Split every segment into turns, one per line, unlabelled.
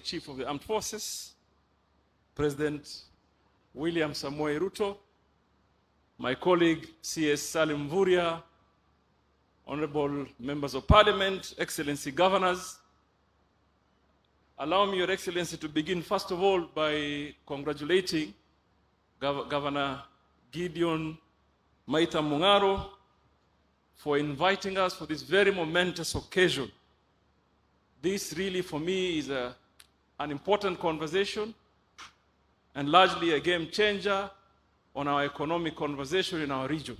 Chief of the Armed Forces, President William Samoei Ruto, my colleague CS Salim Mvurya, Honorable Members of Parliament, Excellency Governors. Allow me, Your Excellency, to begin first of all by congratulating Governor Gideon Maitha Mung'aro for inviting us for this very momentous occasion. This really, for me, is an important conversation and largely a game changer on our economic conversation in our region.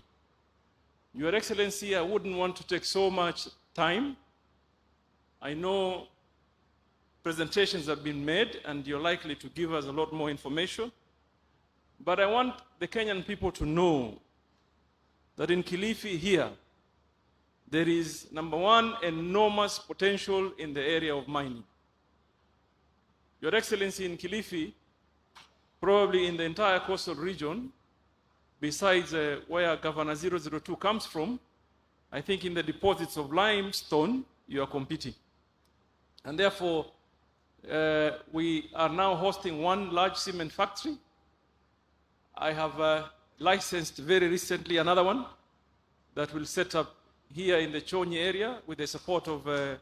Your Excellency, I wouldn't want to take so much time. I know presentations have been made and you're likely to give us a lot more information. But I want the Kenyan people to know that in Kilifi here, there is, number one, enormous potential in the area of mining. Your Excellency, in Kilifi, probably in the entire coastal region, besides where Governor 002 comes from, I think in the deposits of limestone, you are competing. And therefore, we are now hosting one large cement factory. I have licensed very recently another one that will set up here in the Chonyi area with the support of the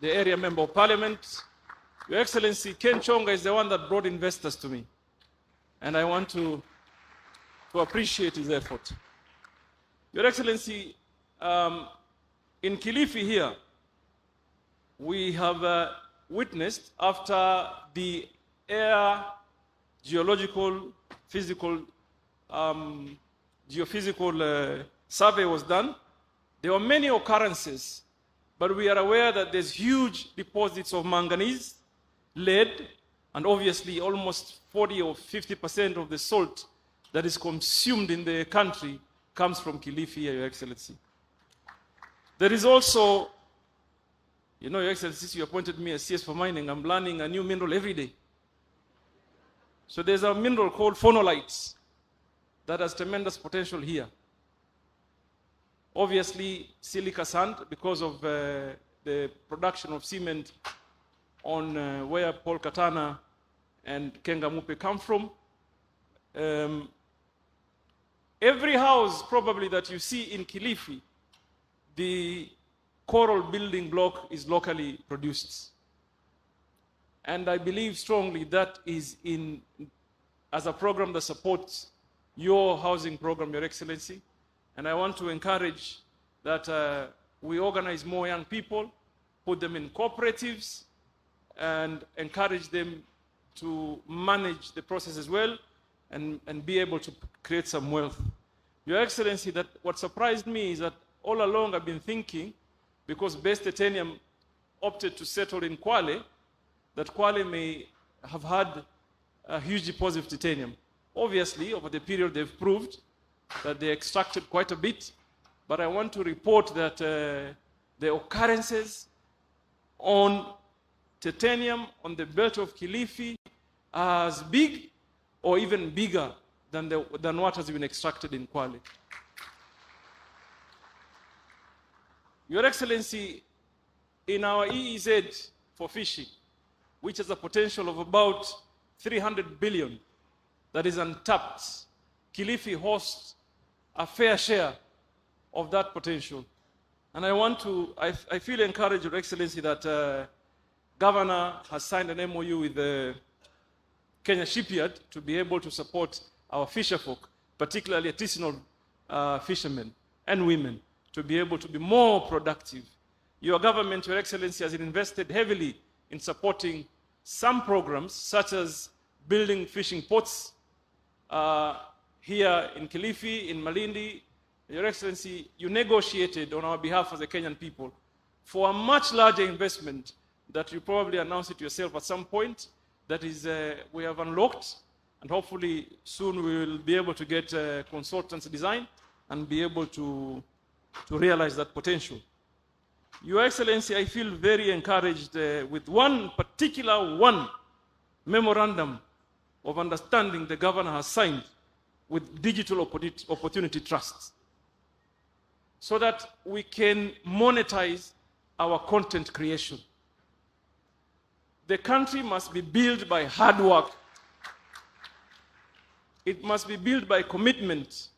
area member of parliament. Your Excellency, Ken Chonga is the one that brought investors to me. And I want to appreciate his effort. Your Excellency, in Kilifi here, we have witnessed after the air geological, physical, geophysical survey was done, there were many occurrences, but we are aware that there's huge deposits of manganese, lead, and obviously almost 40 or 50% of the salt that is consumed in the country comes from Kilifi, Your Excellency. There is also, you know, Your Excellency, since you appointed me as CS for mining, I'm learning a new mineral every day. So there's a mineral called phonolite that has tremendous potential here. Obviously, silica sand, because of the production of cement on where Paul Katana and Kengamupe come from. Every house probably that you see in Kilifi, the coral building block is locally produced. And I believe strongly that is as a program that supports your housing program, Your Excellency. And I want to encourage that we organize more young people, put them in cooperatives, and encourage them to manage the process as well and be able to create some wealth. Your Excellency, that what surprised me is that all along I've been thinking, because Best Titanium opted to settle in Kwale, that Kwale may have had a huge deposit of titanium. Obviously, over the period they've proved that they extracted quite a bit, but I want to report that the occurrences on titanium on the belt of Kilifi are as big or even bigger than what has been extracted in Kwale. Your Excellency, in our EEZ for fishing, which has a potential of about 300 billion that is untapped, Kilifi hosts a fair share of that potential. And I feel encouraged, Your Excellency, that Governor has signed an MOU with the Kenya Shipyard to be able to support our fisherfolk, particularly artisanal fishermen and women, to be able to be more productive. Your government, Your Excellency, has invested heavily in supporting some programs, such as building fishing ports here in Kilifi, in Malindi. Your Excellency, you negotiated on our behalf as the Kenyan people for a much larger investment that you probably announced it yourself at some point. That is, we have unlocked, and hopefully soon we will be able to get consultants design and be able to realize that potential. Your Excellency, I feel very encouraged with one particular memorandum of understanding the governor has signed with Digital Opportunity Trusts, so that we can monetize our content creation. The country must be built by hard work. It must be built by commitment.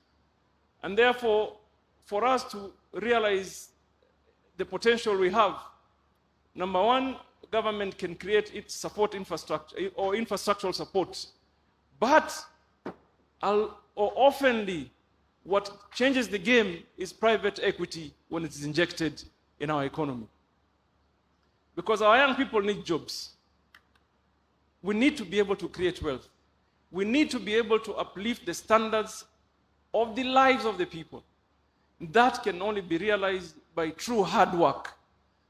And therefore, for us to realize the potential we have, number one, government can create its support infrastructure or infrastructural support. But oftenly, what changes the game is private equity when it is injected in our economy. Because our young people need jobs. We need to be able to create wealth. We need to be able to uplift the standards of the lives of the people. That can only be realized by true hard work.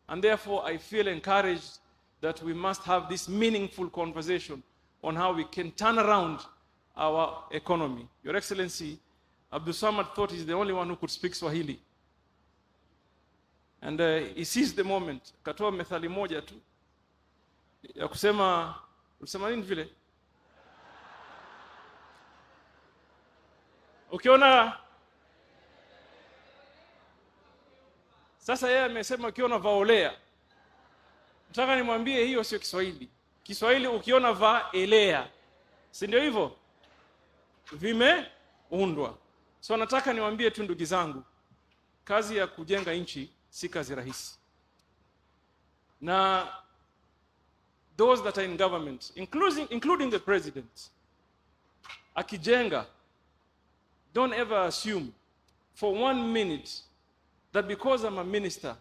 And therefore, I feel encouraged that we must have this meaningful conversation on how we can turn around our economy. Your Excellency, Abdulsamad thought he's the only one who could speak Swahili. And he seized the moment. Katoa methali moja tu. Ya kusema, ulisema nini vile? Ukiona, sasa yeye amesema ukiona vaolea. Nataka nimwambie hiyo sio Kiswahili. Kiswahili ukiona vaelea. Si ndio hivyo? Vimeundwa. So nataka niwaambie tu ndugu zangu, kazi ya kujenga nchi si kazi rahisi. Na those that are in government, including the president, akijenga, don't ever assume for 1 minute that because I'm a minister,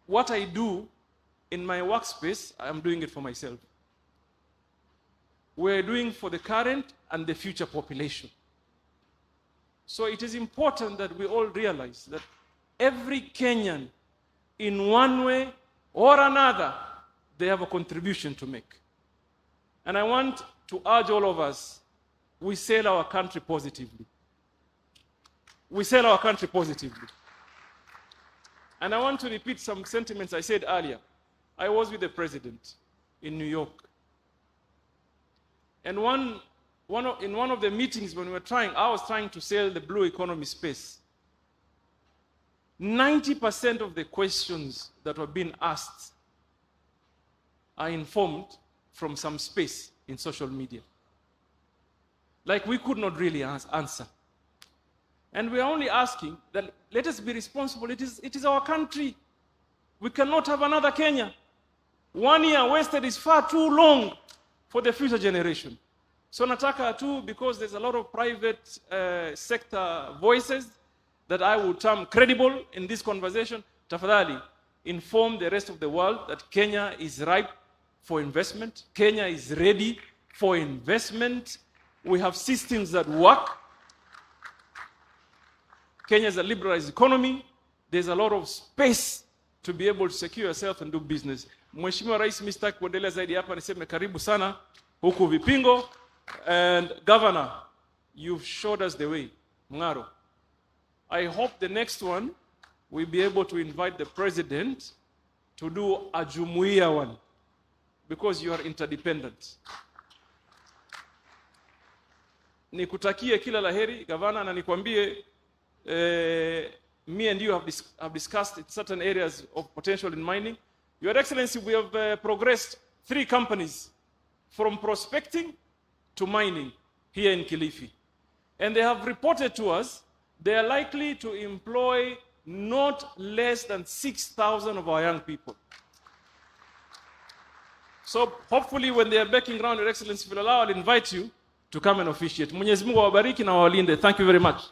what I do in my workspace, I'm doing it for myself. We're doing for the current and the future population. So it is important that we all realize that every Kenyan, in one way or another, they have a contribution to make. And I want to urge all of us, we sell our country positively. We sell our country positively. And I want to repeat some sentiments I said earlier. I was with the president in New York. And in one of the meetings when I was trying to sell the blue economy space, 90% of the questions that were being asked are informed from some space in social media. Like we could not really answer. And we are only asking that let us be responsible. It is our country. We cannot have another Kenya. 1 year wasted is far too long for the future generation. So nataka too, because there's a lot of private sector voices that I would term credible in this conversation, tafadhali, inform the rest of the world that Kenya is ripe for investment. Kenya is ready for investment. We have systems that work. Kenya is a liberalized economy. There's a lot of space to be able to secure yourself and do business. Mheshimiwa Rais, Mr. kuendelea zaidi hapa niseme karibu sana huku Vipingo. And Governor, you've showed us the way. Mngaro. I hope the next one we'll be able to invite the president to do a jumuiya one, because you are interdependent. Nikutakie kila laheri, Governor, na nikwambie me and you have discussed certain areas of potential in mining. Your Excellency, we have progressed 3 companies from prospecting to mining here in Kilifi. And they have reported to us they are likely to employ not less than 6,000 of our young people. So hopefully when they are backing around, Your Excellency will allow, I'll invite you to come and officiate. Mwenyezi Mungu awabariki na awalinde. Thank you very much.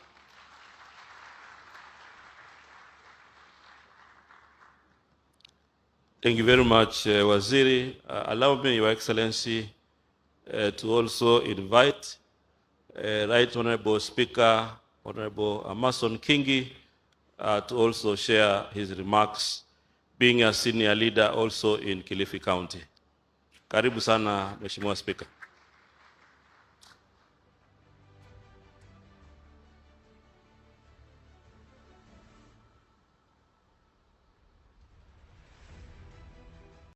Thank you very much, Waziri. Allow me, Your Excellency, to also invite Right Honorable Speaker, Honorable Amason Kingi, to also share his remarks, being a senior leader also in Kilifi County. Karibu sana, Mheshimiwa Speaker.